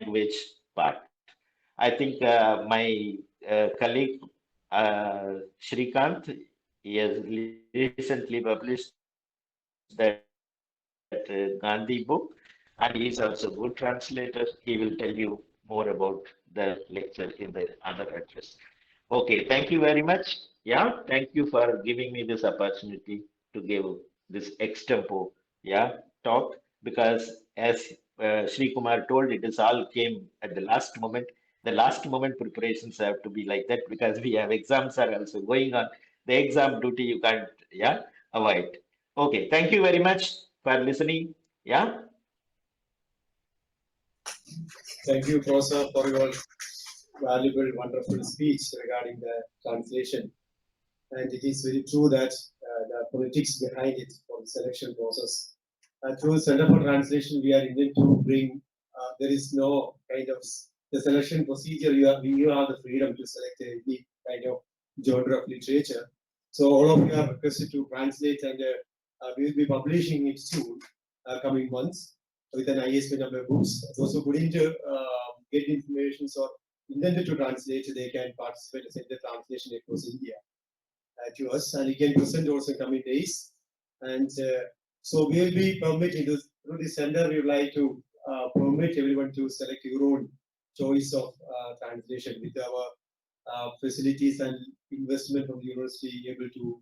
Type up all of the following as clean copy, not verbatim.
language part. I think my colleague Shrikant, he has recently published that Gandhi book, and he is also a good translator. He will tell you more about the lecture in the other address. Okay, thank you very much. Yeah, thank you for giving me this opportunity to give this extempo, yeah, talk, because as Sri Kumar told, it is all came at the last moment. The last moment preparations have to be like that because we have exams are also going on. The exam duty you can't, yeah, avoid. Okay, thank you very much for listening. Yeah, Thank you, Professor, for your valuable, wonderful speech regarding the translation. And it is very true that the politics behind it for the selection process. Through Center for Translation, we are intended to bring, there is no kind of, the selection procedure, you have the freedom to select any kind of genre of literature. So all of you are requested to translate, and we will be publishing it soon, coming months, with an ISBN number books. Those who couldn't get information or intended to translate, they can participate in the translation across India to us, and you can present also in coming days. And so we will be permitting this, through the center. We would like to permit everyone to select your own choice of translation with our facilities and investment from the university able to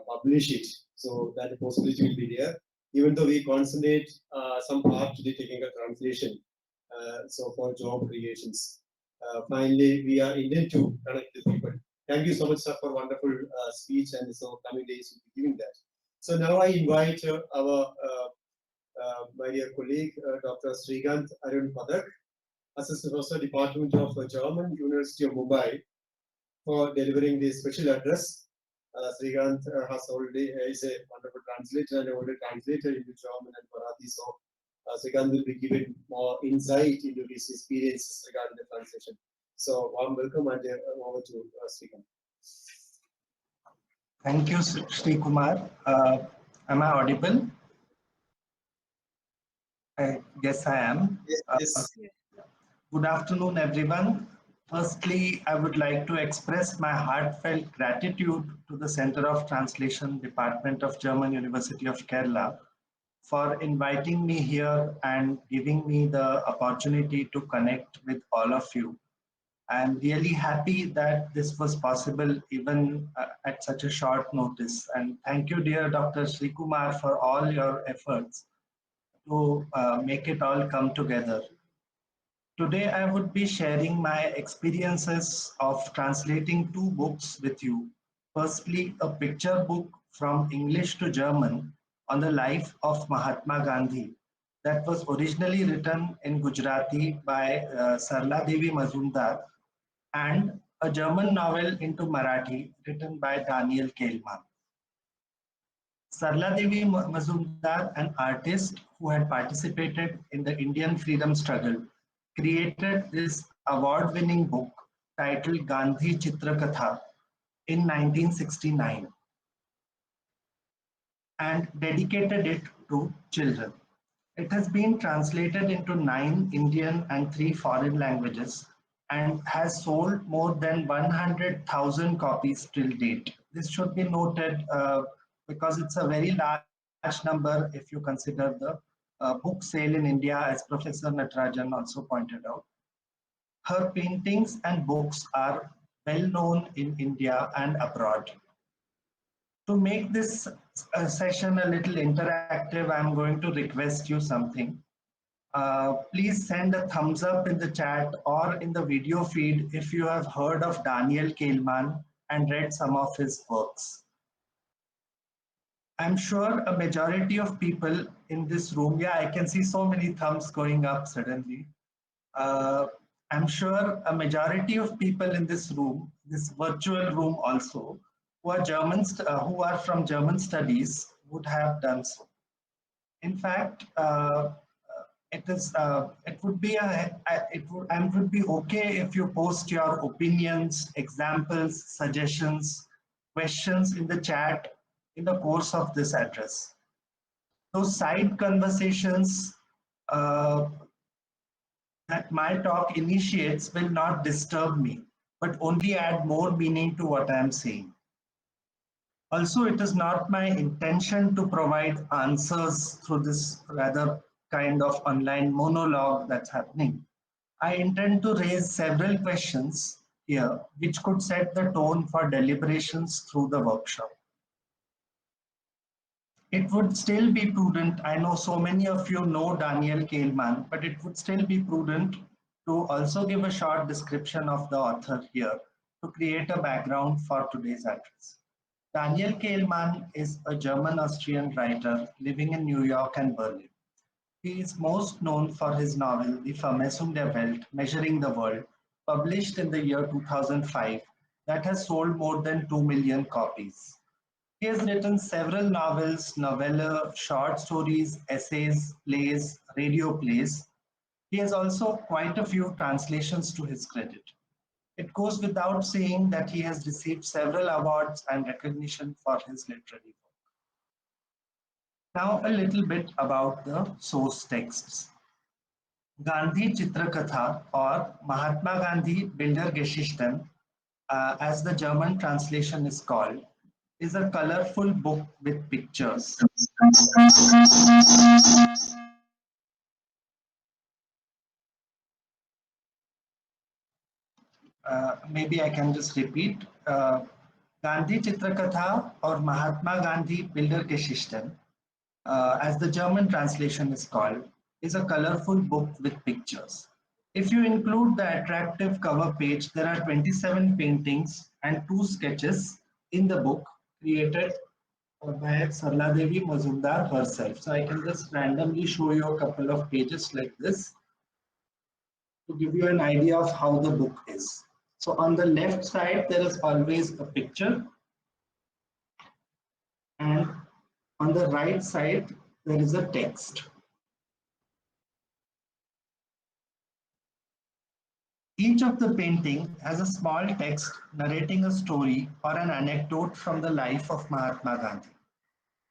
publish it. So that the possibility will be there. Even though we concentrate some part to the technical translation, so for job creations. Finally, we are intended to connect the people. Thank you so much, sir, for wonderful speech, and so coming days will be giving that. So now I invite our my dear colleague, Dr. Shrikant Arun Pathak, Assistant Professor, Department of German, University of Mumbai, for delivering this special address. Shrikant has already is a wonderful translator and already translated into German and Marathi. So Shrikant will be given more insight into his experiences regarding the translation. So warm welcome, and over to Shrikant. Thank you, Sri Kumar. Am I audible? I guess I am. Yes. Good afternoon, everyone. Firstly, I would like to express my heartfelt gratitude to the Center of Translation Department of German University of Kerala for inviting me here and giving me the opportunity to connect with all of you. I'm really happy that this was possible even at such a short notice. And thank you, dear Dr. Sri Kumar, for all your efforts to make it all come together. Today, I would be sharing my experiences of translating two books with you. Firstly, a picture book from English to German on the life of Mahatma Gandhi that was originally written in Gujarati by Sarla Devi Mazumdar, and a German novel into Marathi written by Daniel Kehlmann. Sarla Devi Mazumdar, an artist who had participated in the Indian freedom struggle, created this award-winning book titled Gandhi Chitrakatha in 1969 and dedicated it to children. It has been translated into 9 Indian and 3 foreign languages and has sold more than 100,000 copies till date. This should be noted because it's a very large number if you consider the book sale in India, as Professor Natarajan also pointed out. Her paintings and books are well known in India and abroad. To make this session a little interactive, I'm going to request you something. Please send a thumbs up in the chat or in the video feed if you have heard of Daniel Kehlmann and read some of his works. I'm sure a majority of people in this room, yeah, I can see so many thumbs going up suddenly. I'm sure a majority of people in this room, this virtual room also, who are from German studies would have done so. In fact, it would be okay if you post your opinions, examples, suggestions, questions in the chat in the course of this address. Those side conversations that my talk initiates will not disturb me, but only add more meaning to what I am saying. Also, it is not my intention to provide answers through this rather kind of online monologue that's happening. I intend to raise several questions here which could set the tone for deliberations through the workshop. It would still be prudent, I know so many of you know Daniel Kahneman, but it would still be prudent to also give a short description of the author here to create a background for today's address. Daniel Kahneman is a German-Austrian writer living in New York and Berlin. He is most known for his novel Die Vermessung der Welt, Measuring the World, published in the year 2005, that has sold more than 2 million copies. He has written several novels, novella, short stories, essays, plays, radio plays. He has also quite a few translations to his credit. It goes without saying that he has received several awards and recognition for his literary work. Now, a little bit about the source texts. Gandhi Chitrakatha or Mahatma Gandhi Bildergeschichten, as the German translation is called, is a colorful book with pictures. Maybe I can just repeat. Gandhi Chitrakatha or Mahatma Gandhi Bildergeschichten, as the German translation is called, is a colorful book with pictures. If you include the attractive cover page, there are 27 paintings and 2 sketches in the book created by Sarla Devi Mazumdar herself. So I can just randomly show you a couple of pages like this to give you an idea of how the book is. So on the left side, there is always a picture, and on the right side, there is a text. Each of the painting has a small text narrating a story or an anecdote from the life of Mahatma Gandhi.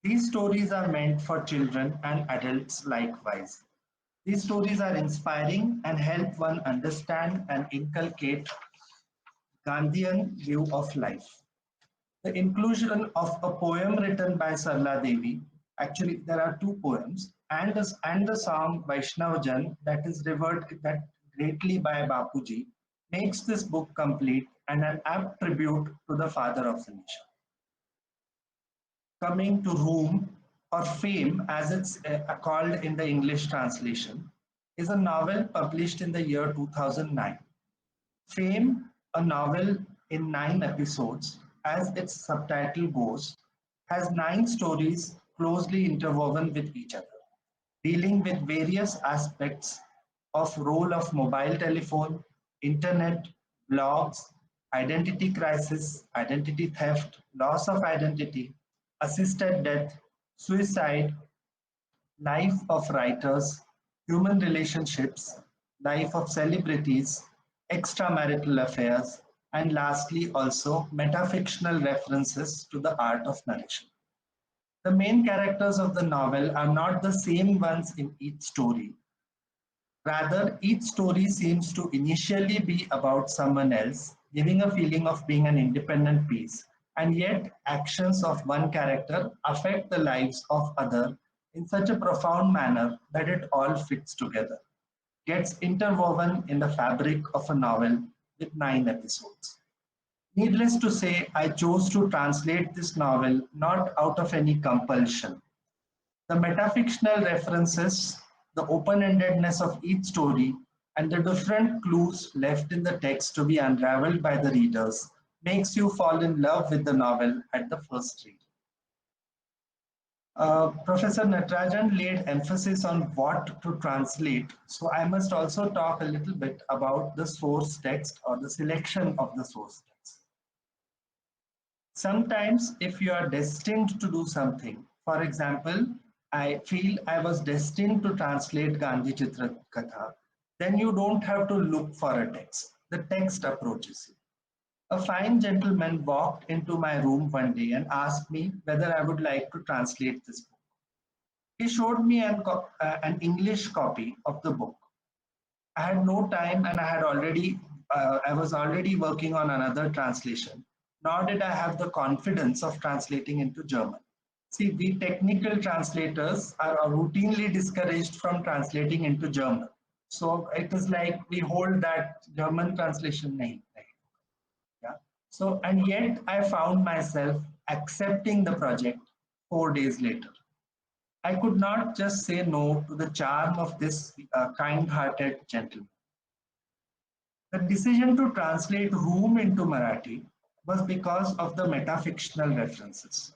These stories are meant for children and adults likewise. These stories are inspiring and help one understand and inculcate Gandhian view of life. The inclusion of a poem written by Sarla Devi, actually there are 2 poems, and the song Vaishnavajan that is revered that greatly by Bapuji, makes this book complete and an apt tribute to the father of the nation. Coming to Room or Fame, as it's called in the English translation, is a novel published in the year 2009. Fame, a novel in 9 episodes, as its subtitle goes, has 9 stories closely interwoven with each other, dealing with various aspects of role of mobile telephone, internet, blogs, identity crisis, identity theft, loss of identity, assisted death, suicide, life of writers, human relationships, life of celebrities, extramarital affairs, and lastly also metafictional references to the art of narration. The main characters of the novel are not the same ones in each story. Rather, each story seems to initially be about someone else, giving a feeling of being an independent piece, and yet actions of one character affect the lives of other in such a profound manner that it all fits together, gets interwoven in the fabric of a novel with 9 episodes. Needless to say, I chose to translate this novel not out of any compulsion. The metafictional references, the open-endedness of each story, and the different clues left in the text to be unraveled by the readers makes you fall in love with the novel at the first read. Professor Natarajan laid emphasis on what to translate, so I must also talk a little bit about the source text or the selection of the source text. Sometimes if you are destined to do something, for example, I feel I was destined to translate Gandhi Chitrakatha, then you don't have to look for a text. The text approaches you. A fine gentleman walked into my room one day and asked me whether I would like to translate this book. He showed me an English copy of the book. I had no time and I was already working on another translation, nor did I have the confidence of translating into German. See, we technical translators are routinely discouraged from translating into German. So it is like we hold that German translation name. Yeah. So, and yet I found myself accepting the project 4 days later. I could not just say no to the charm of this kind-hearted gentleman. The decision to translate Room into Marathi was because of the metafictional references.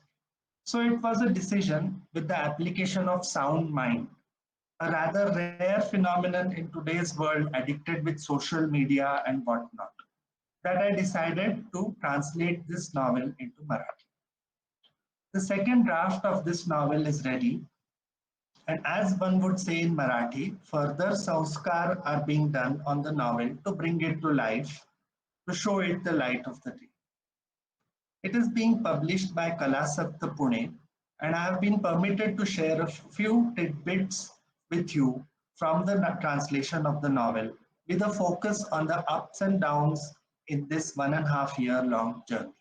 So it was a decision with the application of sound mind, a rather rare phenomenon in today's world addicted with social media and whatnot, that I decided to translate this novel into Marathi. The second draft of this novel is ready, and as one would say in Marathi, further sanskar are being done on the novel to bring it to life, to show it the light of the day. It is being published by Kalasapta Pune, and I have been permitted to share a few tidbits with you from the translation of the novel, with a focus on the ups and downs in this 1.5 year long journey.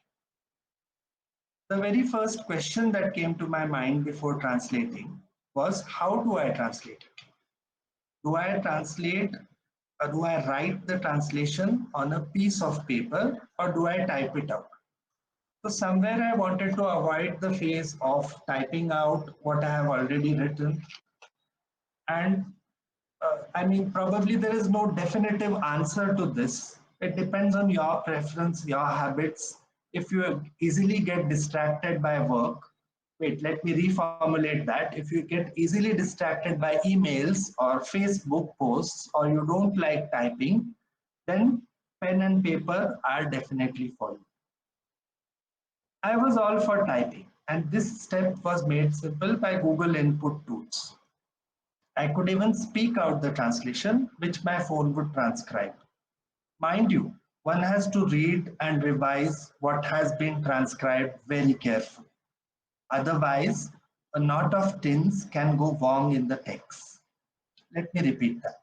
The very first question that came to my mind before translating was, how do I translate it? Do I translate or do I write the translation on a piece of paper or do I type it out? So somewhere I wanted to avoid the phase of typing out what I have already written. And I mean, probably there is no definitive answer to this. It depends on your preference, your habits. If you easily get distracted by work, wait, let me reformulate that. If you get easily distracted by emails or Facebook posts, or you don't like typing, then pen and paper are definitely for you. I was all for typing, and this step was made simple by Google input tools. I could even speak out the translation, which my phone would transcribe. Mind you, one has to read and revise what has been transcribed very carefully. Otherwise, a knot of tins can go wrong in the text. Let me repeat that.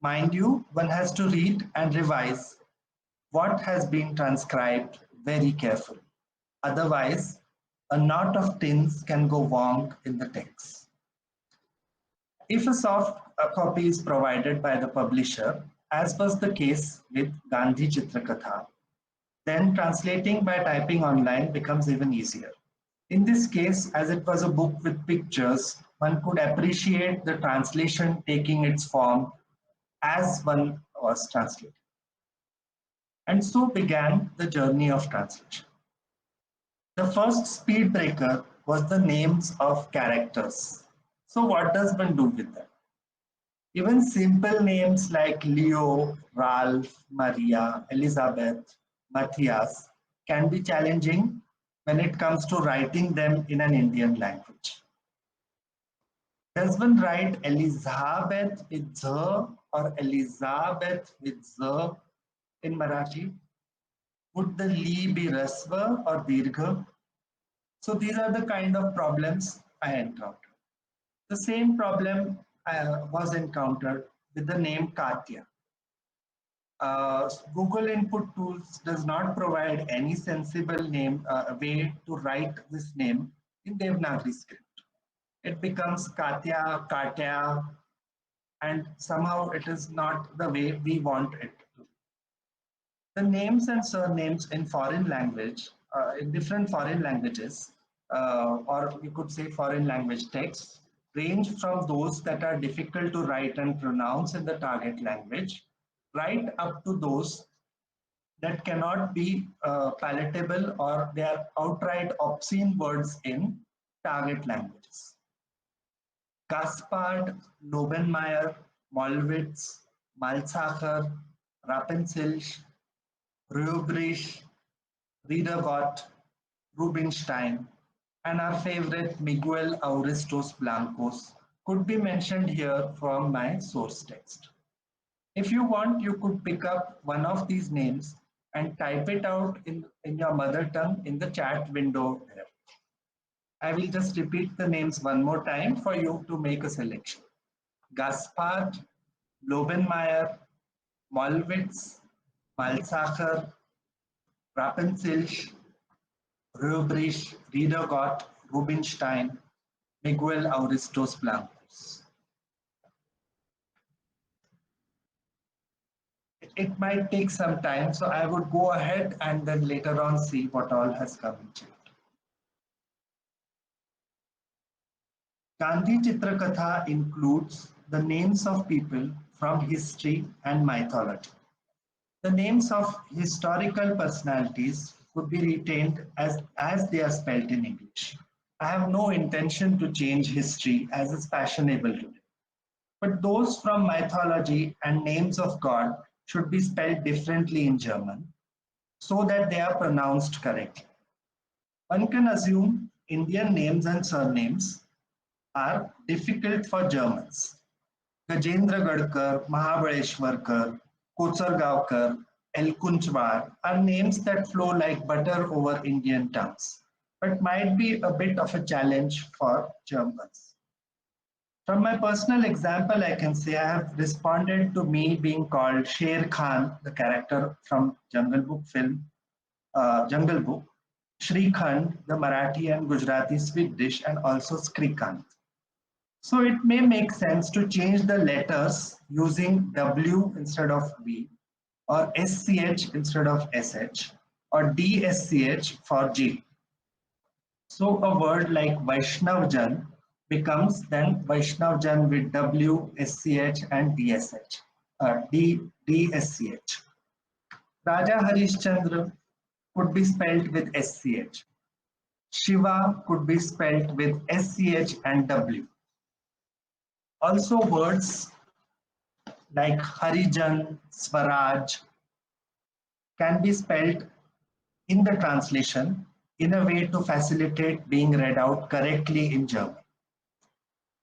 Mind you, one has to read and revise what has been transcribed very carefully. Otherwise, a knot of tins can go wrong in the text. If a soft copy is provided by the publisher, as was the case with Gandhi Chitrakatha, then translating by typing online becomes even easier. In this case, as it was a book with pictures, one could appreciate the translation taking its form as one was translating. And so began the journey of translation. The first speed breaker was the names of characters. So what does one do with them? Even simple names like Leo, Ralph, Maria, Elizabeth, Matthias can be challenging when it comes to writing them in an Indian language. Does one write Elizabeth with Z or Elizabeth with Z in Marathi? Would the Li be Rasva or Dirgha? So these are the kind of problems I encountered. The same problem was encountered with the name Katya. Google input tools does not provide any sensible name way to write this name in Devanagari script. It becomes Katya, Katya, and somehow it is not the way we want it to. The names and surnames in foreign language, in different foreign languages, or we could say foreign language texts, range from those that are difficult to write and pronounce in the target language, right up to those that cannot be palatable or they are outright obscene words in target languages. Gaspard, Lobenmeyer, Mollwitz, Malzacher, Rappencilch, Röbrich, Riedergott, Rubinstein, and our favorite Miguel Auristos Blancos could be mentioned here from my source text. If you want, you could pick up one of these names and type it out in your mother tongue in the chat window there. I will just repeat the names one more time for you to make a selection. Gaspard, Lobenmeyer, Mollwitz, Malzacher, Rappenzelch, Röbrich, Riedergott, Rubinstein, Miguel Auristos Blancos. It might take some time, so I would go ahead and then later on see what all has come into it. Gandhi Chitrakatha includes the names of people from history and mythology. The names of historical personalities could be retained as they are spelled in English. I have no intention to change history as is fashionable today. But those from mythology and names of God should be spelled differently in German so that they are pronounced correctly. One can assume Indian names and surnames are difficult for Germans. Gajendra Gadkar, Mahabaleshwarkar, Kotsargaonkar, Elkunchwar are names that flow like butter over Indian tongues, but might be a bit of a challenge for Germans. From my personal example, I can say I have responded to me being called Sher Khan, the character from Jungle Book film, Jungle Book, Shrikant, the Marathi and Gujarati sweet dish, and also Shrikant. So it may make sense to change the letters using W instead of V, or SCH instead of SH, or DSCH for G. So a word like Vaishnavjan becomes then Vaishnavjan with W, SCH, and DSH, DSCH. Raja Harishchandra could be spelled with SCH. Shiva could be spelled with SCH and W. Also words like Harijan, Swaraj can be spelled in the translation in a way to facilitate being read out correctly in German.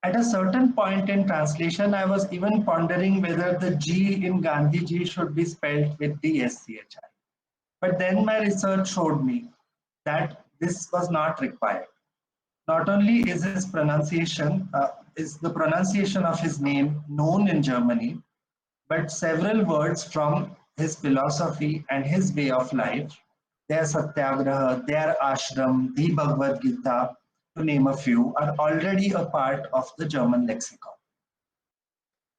At a certain point in translation, I was even pondering whether the G in Gandhiji should be spelled with DSCHI. But then my research showed me that this was not required. Not only is the pronunciation of his name known in Germany, but several words from his philosophy and his way of life, their Satyagraha, their Ashram, the Bhagavad Gita, to name a few, are already a part of the German lexicon.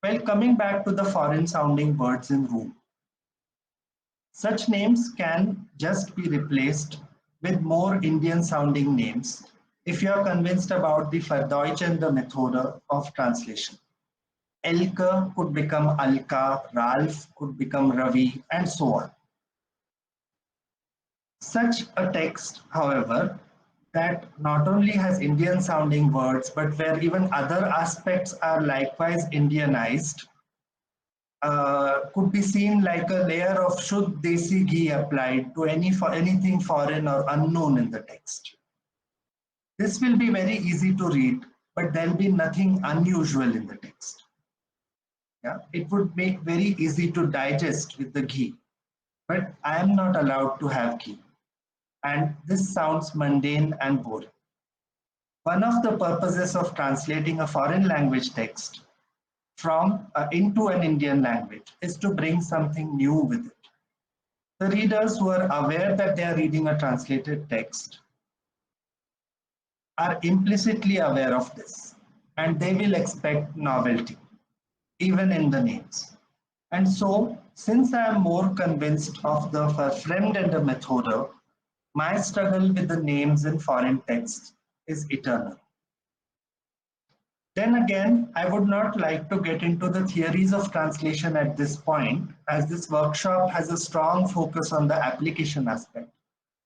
Well, coming back to the foreign sounding words in room, such names can just be replaced with more Indian sounding names if you are convinced about the verdeutschende Methode of translation. Elke could become Alka, Ralph could become Ravi, and so on. Such a text, however, that not only has Indian sounding words, but where even other aspects are likewise Indianized, could be seen like a layer of Shuddh Desi ghee applied to anything foreign or unknown in the text. This will be very easy to read, but there will be nothing unusual in the text. Yeah, it would make very easy to digest with the ghee, but I am not allowed to have ghee. And this sounds mundane and boring. One of the purposes of translating a foreign language text from into an Indian language is to bring something new with it. The readers who are aware that they are reading a translated text are implicitly aware of this, and they will expect novelty, even in the names. And so, since I am more convinced of the verfremdende Methode, my struggle with the names in foreign texts is eternal. Then again, I would not like to get into the theories of translation at this point, as this workshop has a strong focus on the application aspect.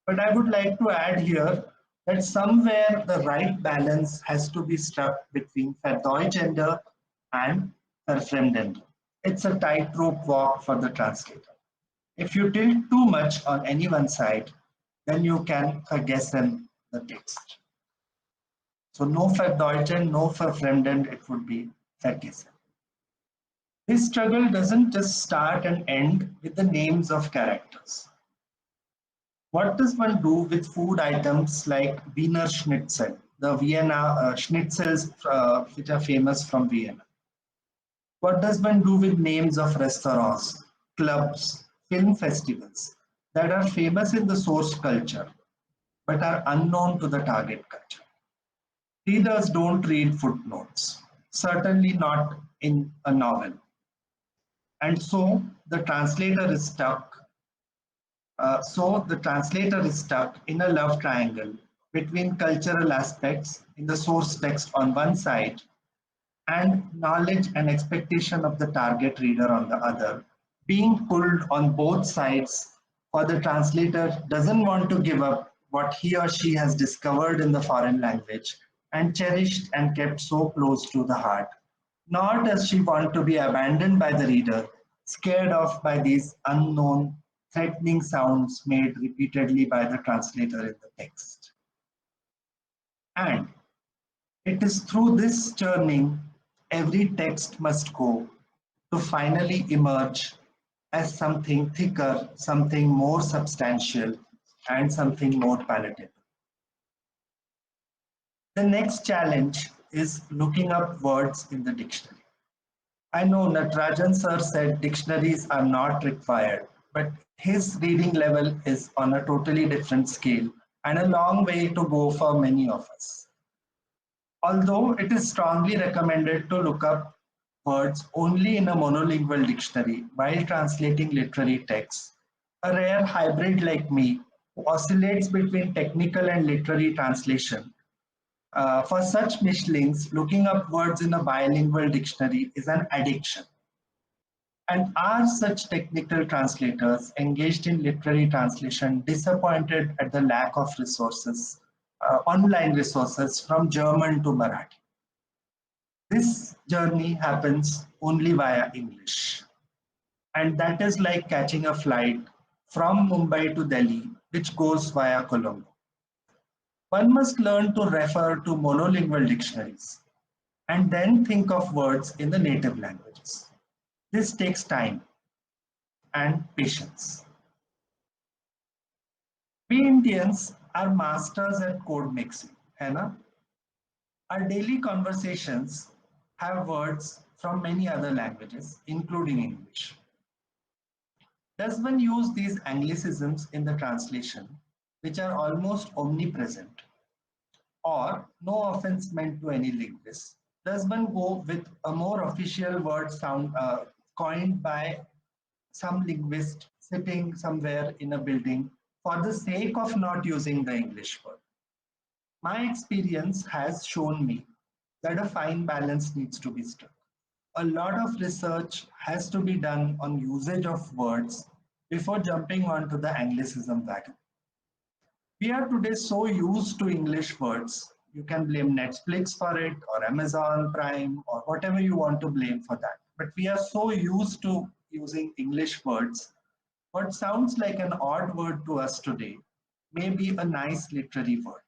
But I would like to add here that somewhere the right balance has to be struck between Verdeutschende and Verfremdende. It's a tightrope walk for the translator. If you tilt too much on any one side, then you can vergessen the text. So no Verdeutschen, no Verfremden, it would be vergessen. This struggle doesn't just start and end with the names of characters. What does one do with food items like Wiener Schnitzel, the Vienna schnitzels which are famous from Vienna? What does one do with names of restaurants? clubs, film festivals that are famous in the source culture but are unknown to the target culture. Readers don't read footnotes, certainly not in a novel. And the translator is stuck in a love triangle between cultural aspects in the source text on one side and knowledge and expectation of the target reader on the other, being pulled on both sides, for the translator doesn't want to give up what he or she has discovered in the foreign language and cherished and kept so close to the heart, nor does she want to be abandoned by the reader, scared off by these unknown, threatening sounds made repeatedly by the translator in the text. And it is through this churning every text must go to finally emerge as something thicker, something more substantial, and something more palatable. The next challenge is looking up words in the dictionary. I know Natarajan sir said dictionaries are not required, but his reading level is on a totally different scale and a long way to go for many of us. Although it is strongly recommended to look up words only in a monolingual dictionary while translating literary texts, a rare hybrid like me who oscillates between technical and literary translation, for such mishlings, looking up words in a bilingual dictionary is an addiction. And are such technical translators engaged in literary translation disappointed at the lack of resources, online resources from German to Marathi? This journey happens only via English. And that is like catching a flight from Mumbai to Delhi, which goes via Colombo. One must learn to refer to monolingual dictionaries and then think of words in the native languages. This takes time and patience. We Indians are masters at code mixing, है ना? Our daily conversations have words from many other languages, including English. Does one use these anglicisms in the translation, which are almost omnipresent? Or, no offense meant to any linguist, does one go with a more official word sound coined by some linguist sitting somewhere in a building for the sake of not using the English word? My experience has shown me that a fine balance needs to be struck. A lot of research has to be done on usage of words before jumping onto the Anglicism wagon. We are today so used to English words, you can blame Netflix for it or Amazon Prime or whatever you want to blame for that. But we are so used to using English words, what sounds like an odd word to us today may be a nice literary word.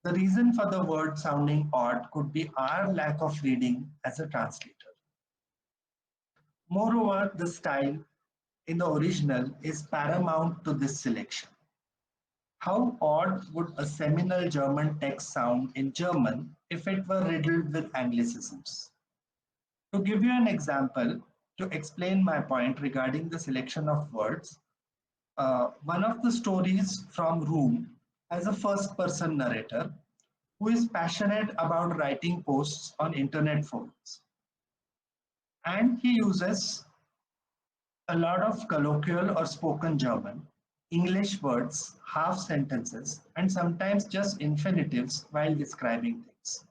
The reason for the word sounding odd could be our lack of reading as a translator. Moreover, the style in the original is paramount to this selection. How odd would a seminal German text sound in German if it were riddled with Anglicisms? To give you an example, to explain my point regarding the selection of words, one of the stories from Room has a first-person narrator who is passionate about writing posts on internet forums. And he uses a lot of colloquial or spoken German, English words, half sentences, and sometimes just infinitives while describing things.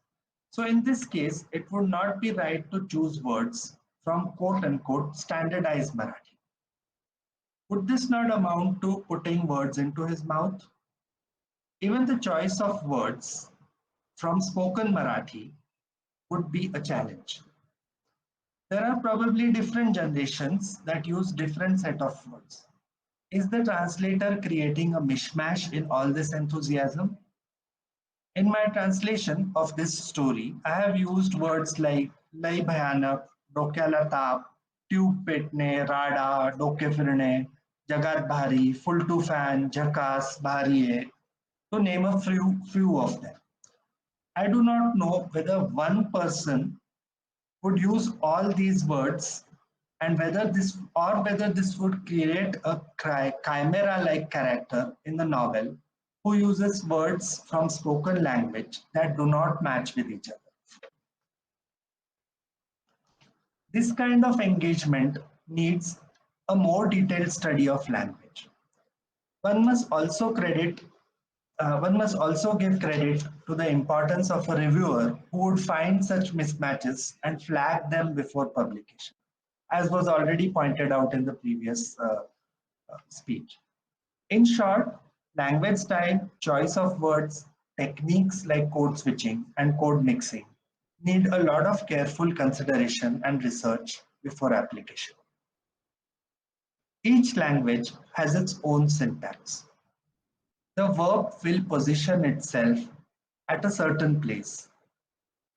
So in this case, it would not be right to choose words from quote unquote standardized Marathi. Would this not amount to putting words into his mouth? Even the choice of words from spoken Marathi would be a challenge. There are probably different generations that use different set of words. Is the translator creating a mishmash in all this enthusiasm? In my translation of this story, I have used words like Lai Bhayanak, Dokyala Tap, Tube Petne, Rada, Doke Firne, Jagat Bhari, Full to Fan, Jakas, Bhari, to name a few of them. I do not know whether one person would use all these words and whether this would create a chimera-like character in the novel who uses words from spoken language that do not match with each other. This kind of engagement needs a more detailed study of language. One must also credit One must also give credit to the importance of a reviewer who would find such mismatches and flag them before publication, as was already pointed out in the previous speech. In short, language style, choice of words, techniques like code switching and code mixing need a lot of careful consideration and research before application. Each language has its own syntax. The verb will position itself at a certain place,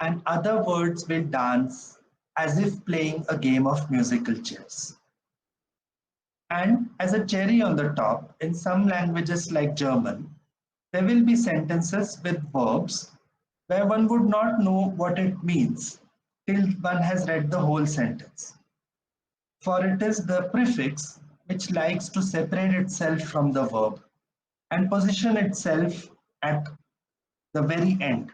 and other words will dance as if playing a game of musical chairs. And as a cherry on the top, in some languages like German, there will be sentences with verbs where one would not know what it means till one has read the whole sentence. For it is the prefix which likes to separate itself from the verb and position itself at the very end,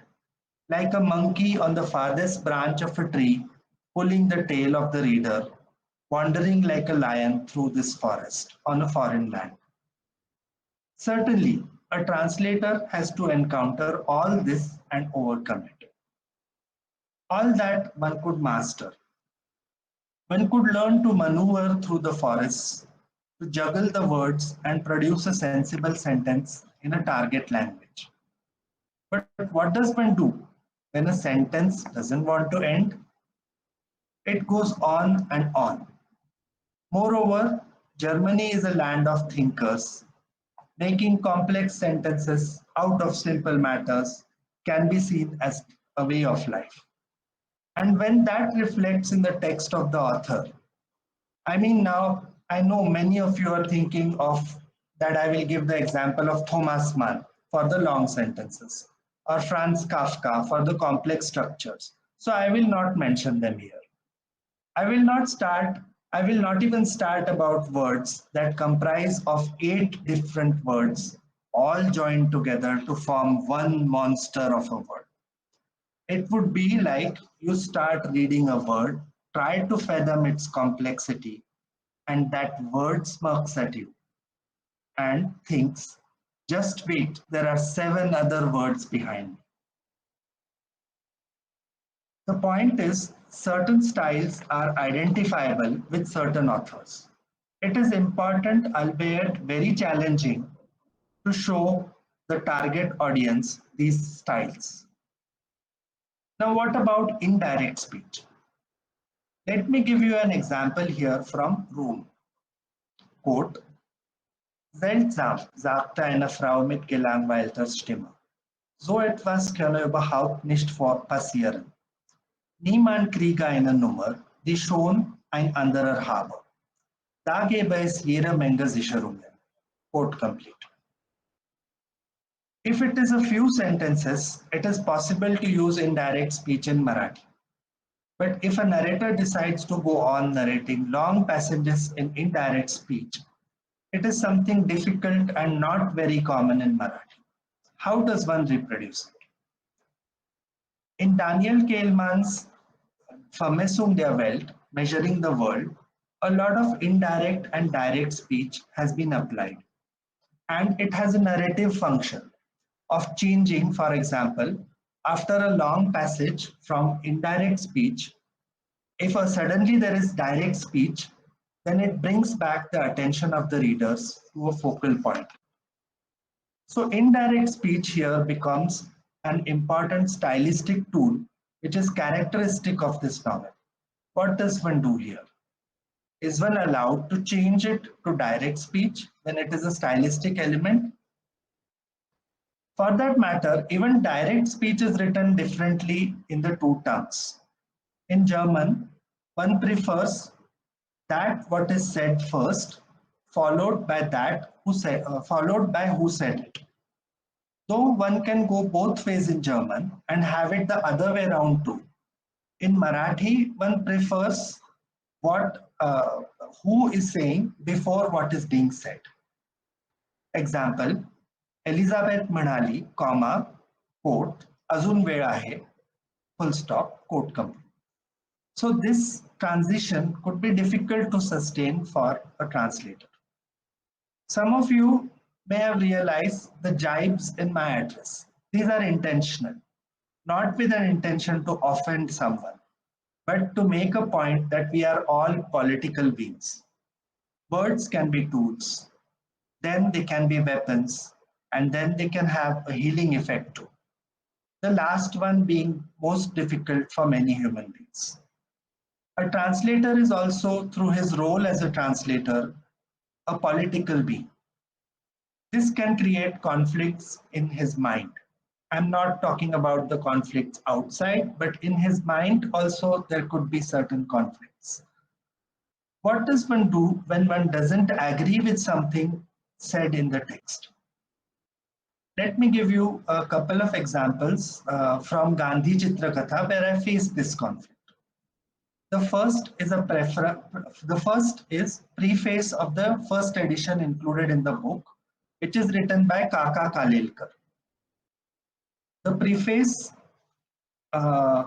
like a monkey on the farthest branch of a tree, pulling the tail of the reader, wandering like a lion through this forest on a foreign land. Certainly, a translator has to encounter all this and overcome it. All that one could master. One could learn to maneuver through the forests, to juggle the words and produce a sensible sentence in a target language. But what does one do when a sentence doesn't want to end? It goes on and on. Moreover, Germany is a land of thinkers. Making complex sentences out of simple matters can be seen as a way of life. And when that reflects in the text of the author, now I know many of you are thinking of that I will give the example of Thomas Mann for the long sentences or Franz Kafka for the complex structures. So I will not mention them here. I will not start, I will not even start about words that comprise of 8 different words, all joined together to form one monster of a word. It would be like you start reading a word, try to fathom its complexity, and that word smirks at you and thinks, just wait, there are 7 other words behind me. The point is, certain styles are identifiable with certain authors. It is important, albeit very challenging, to show the target audience these styles. Now, what about indirect speech? Let me give you an example here from Room. Quote, Seltsam, sagte eine Frau mit gelangweilter Stimme. So etwas könne überhaupt nicht passieren. Niemand kriege eine Nummer, die schon ein anderer habe. Da gäbe es jede Menge Sicherungen. Quote complete. If it is a few sentences, it is possible to use indirect speech in Marathi. But if a narrator decides to go on narrating long passages in indirect speech, it is something difficult and not very common in Marathi. How does one reproduce it? In Daniel Kehlmann's Vermessung der Welt, Measuring the World, a lot of indirect and direct speech has been applied. And it has a narrative function of changing, for example, after a long passage from indirect speech, if suddenly there is direct speech, then it brings back the attention of the readers to a focal point. So indirect speech here becomes an important stylistic tool which is characteristic of this novel. What does one do here? Is one allowed to change it to direct speech when it is a stylistic element? For that matter, even direct speech is written differently in the two tongues. In German, one prefers that what is said first, followed by who said it. Though one can go both ways in German and have it the other way around too. In Marathi, one prefers what uh, who is saying before what is being said. Example, Elizabeth म्हणाली, comma, quote, अजून वेळ आहे, full stop, quote complete. So this transition could be difficult to sustain for a translator. Some of you may have realized the jibes in my address. These are intentional, not with an intention to offend someone, but to make a point that we are all political beings. Words can be tools, then they can be weapons, and then they can have a healing effect too. The last one being most difficult for many human beings. A translator is also, through his role as a translator, a political being. This can create conflicts in his mind. I'm not talking about the conflicts outside, but in his mind also there could be certain conflicts. What does one do when one doesn't agree with something said in the text? Let me give you a couple of examples from Gandhi Chitrakatha where I faced this conflict. The first is preface of the first edition included in the book, which is written by Kaka Kalelkar. The preface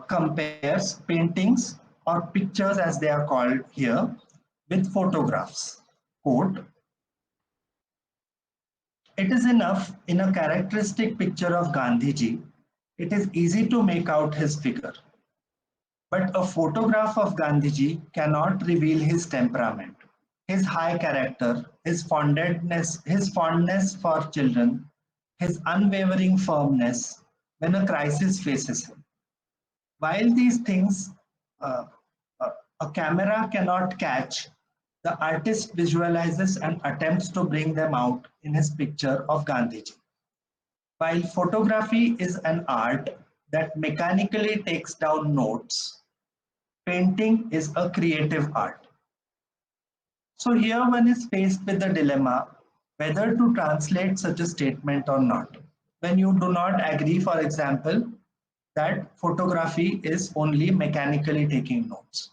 compares paintings or pictures as they are called here with photographs. Quote, it is enough in a characteristic picture of Gandhiji, it is easy to make out his figure. But a photograph of Gandhiji cannot reveal his temperament, his high character, his fondness for children, his unwavering firmness when a crisis faces him. While these things a camera cannot catch, the artist visualizes and attempts to bring them out in his picture of Gandhiji. While photography is an art that mechanically takes down notes, painting is a creative art. So here one is faced with the dilemma whether to translate such a statement or not. When you do not agree, for example, that photography is only mechanically taking notes,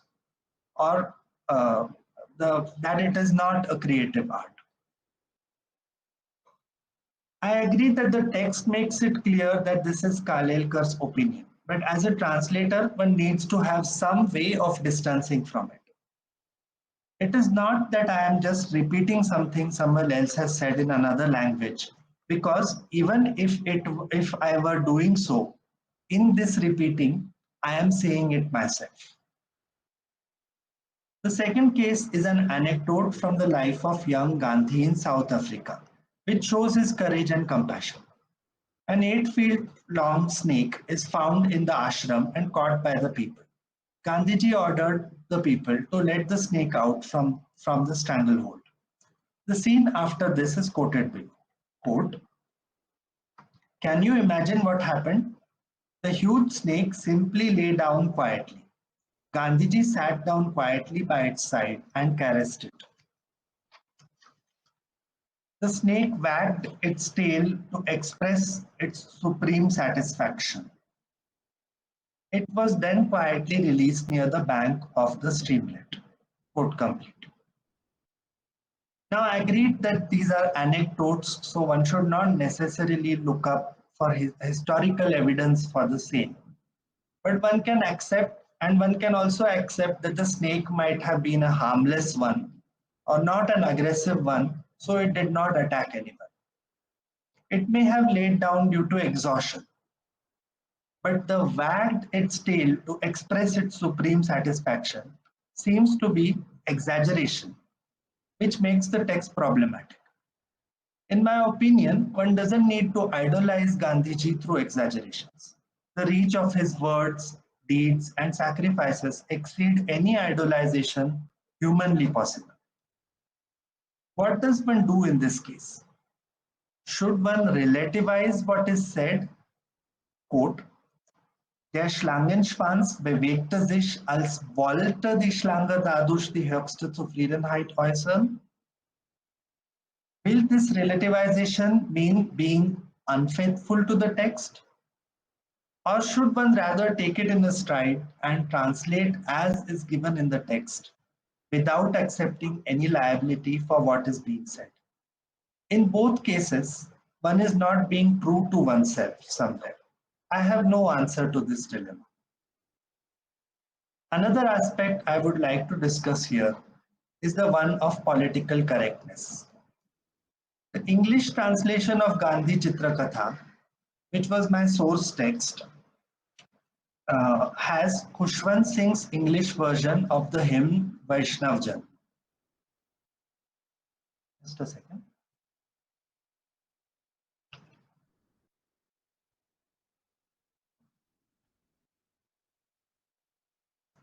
or that it is not a creative art. I agree that the text makes it clear that this is Kalelkar's opinion, but as a translator, one needs to have some way of distancing from it. It is not that I am just repeating something someone else has said in another language, because even if I were doing so, in this repeating, I am saying it myself. The second case is an anecdote from the life of young Gandhi in South Africa, which shows his courage and compassion. An 8 feet long snake is found in the ashram and caught by the people. Gandhiji ordered the people to let the snake out from the stranglehold. The scene after this is quoted below. Quote, can you imagine what happened? The huge snake simply lay down quietly. Gandhiji sat down quietly by its side and caressed it. The snake wagged its tail to express its supreme satisfaction. It was then quietly released near the bank of the streamlet. Quote complete. Now, I agreed that these are anecdotes, so one should not necessarily look up for historical evidence for the same. But one can accept, and one can also accept that the snake might have been a harmless one or not an aggressive one, so it did not attack anyone. It may have laid down due to exhaustion, but the wagged its tail to express its supreme satisfaction seems to be exaggeration, which makes the text problematic. In my opinion, one doesn't need to idolize Gandhiji through exaggerations. The reach of his words, deeds, and sacrifices exceed any idolization humanly possible. What does one do in this case? Should one relativize what is said? Quote, der Schlangenschwanz bewegte sich, als wollte die Schlange dadurch die höchste Zufriedenheit äußern? Will this relativization mean being unfaithful to the text? Or should one rather take it in a stride and translate as is given in the text, without accepting any liability for what is being said. In both cases, one is not being true to oneself somewhere. I have no answer to this dilemma. Another aspect I would like to discuss here is the one of political correctness. The English translation of Gandhi Chitrakatha, which was my source text, has Khushwant Singh's English version of the hymn Vaishnav Jan. Just a second.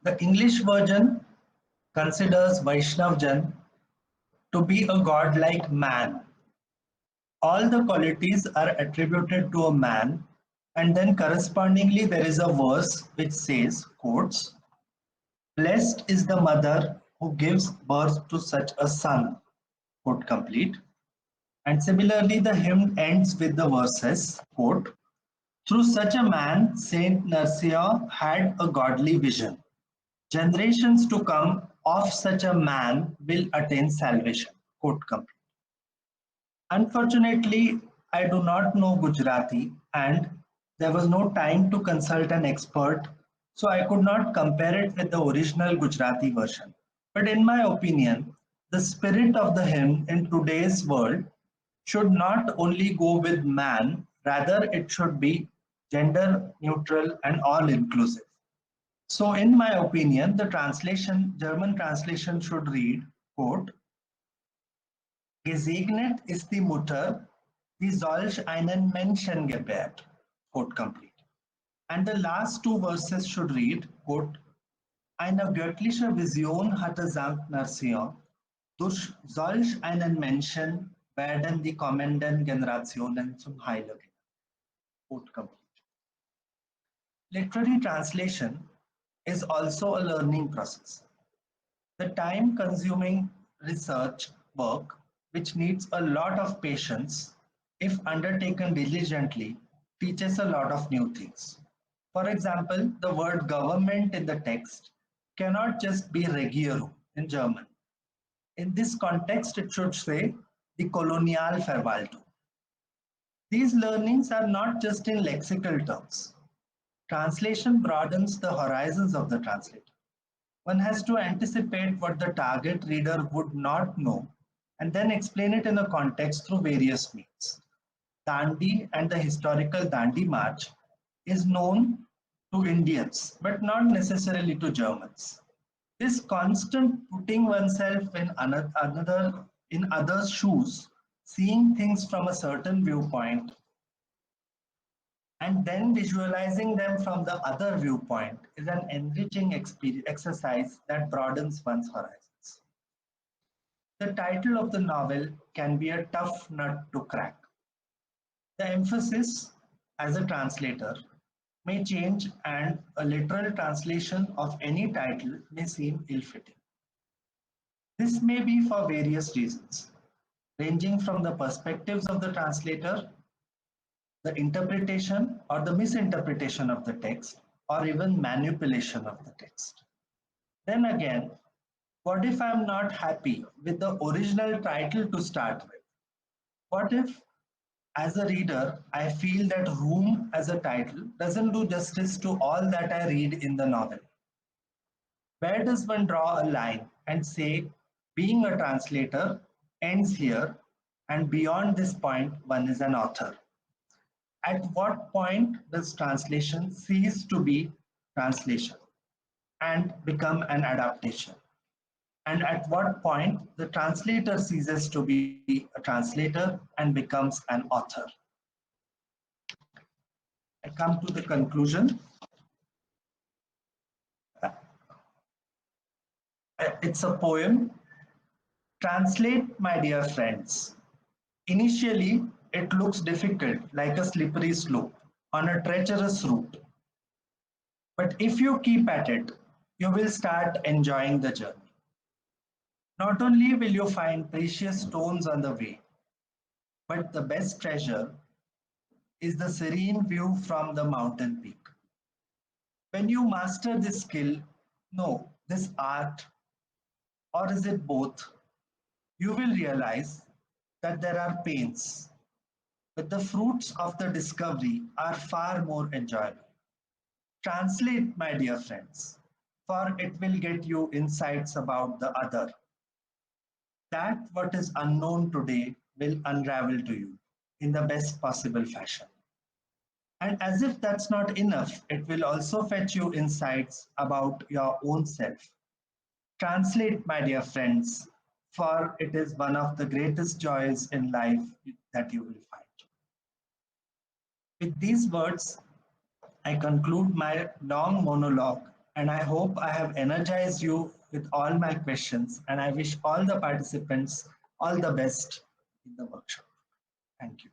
The English version considers Vaishnav Jan to be a godlike man. All the qualities are attributed to a man, and then correspondingly there is a verse which says, quotes, "Blessed is the mother who gives birth to such a son," quote complete. And similarly, the hymn ends with the verses, quote, "Through such a man, Saint Narsiya had a godly vision. Generations to come of such a man will attain salvation," quote complete. Unfortunately, I do not know Gujarati and there was no time to consult an expert, so I could not compare it with the original Gujarati version. But in my opinion, the spirit of the hymn in today's world should not only go with man, rather it should be gender neutral and all inclusive. So in my opinion, the translation, German translation should read, quote, "Gesegnet ist die Mutter, die solch einen Menschen gebärt," quote complete. And the last two verses should read, quote, "Eine göttliche Vision hatte Sankt Narsiya, durch solch einen Menschen werden die kommenden Generationen zum Heiligen," quote complete. Literary translation is also a learning process. The time-consuming research work, which needs a lot of patience, if undertaken diligently, teaches a lot of new things. For example, the word government in the text cannot just be Regierung in German. In this context, it should say the Kolonialverwaltung. These learnings are not just in lexical terms. Translation broadens the horizons of the translator. One has to anticipate what the target reader would not know and then explain it in a context through various means. Dandi and the historical Dandi March is known to Indians, but not necessarily to Germans. This constant putting oneself in in others' shoes, seeing things from a certain viewpoint, and then visualizing them from the other viewpoint is an enriching exercise that broadens one's horizons. The title of the novel can be a tough nut to crack. The emphasis as a translator may change and a literal translation of any title may seem ill-fitting. This may be for various reasons, ranging from the perspectives of the translator, the interpretation or the misinterpretation of the text, or even manipulation of the text. Then again, what if I'm not happy with the original title to start with? What if, as a reader, I feel that Room as a title doesn't do justice to all that I read in the novel? Where does one draw a line and say, being a translator ends here, and beyond this point, one is an author? At what point does translation cease to be translation and become an adaptation? And at what point the translator ceases to be a translator and becomes an author? I come to the conclusion. It's a poem. Translate, my dear friends. Initially, it looks difficult, like a slippery slope on a treacherous route. But if you keep at it, you will start enjoying the journey. Not only will you find precious stones on the way, but the best treasure is the serene view from the mountain peak. When you master this skill, no, this art or is it both? You will realize that there are pains, but the fruits of the discovery are far more enjoyable. Translate, my dear friends, for it will get you insights about the other. That what is unknown today will unravel to you in the best possible fashion. And as if that's not enough, it will also fetch you insights about your own self. Translate, my dear friends, for it is one of the greatest joys in life that you will find. With these words, I conclude my long monologue, and I hope I have energized you with all my questions, and I wish all the participants all the best in the workshop. Thank you.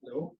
Hello.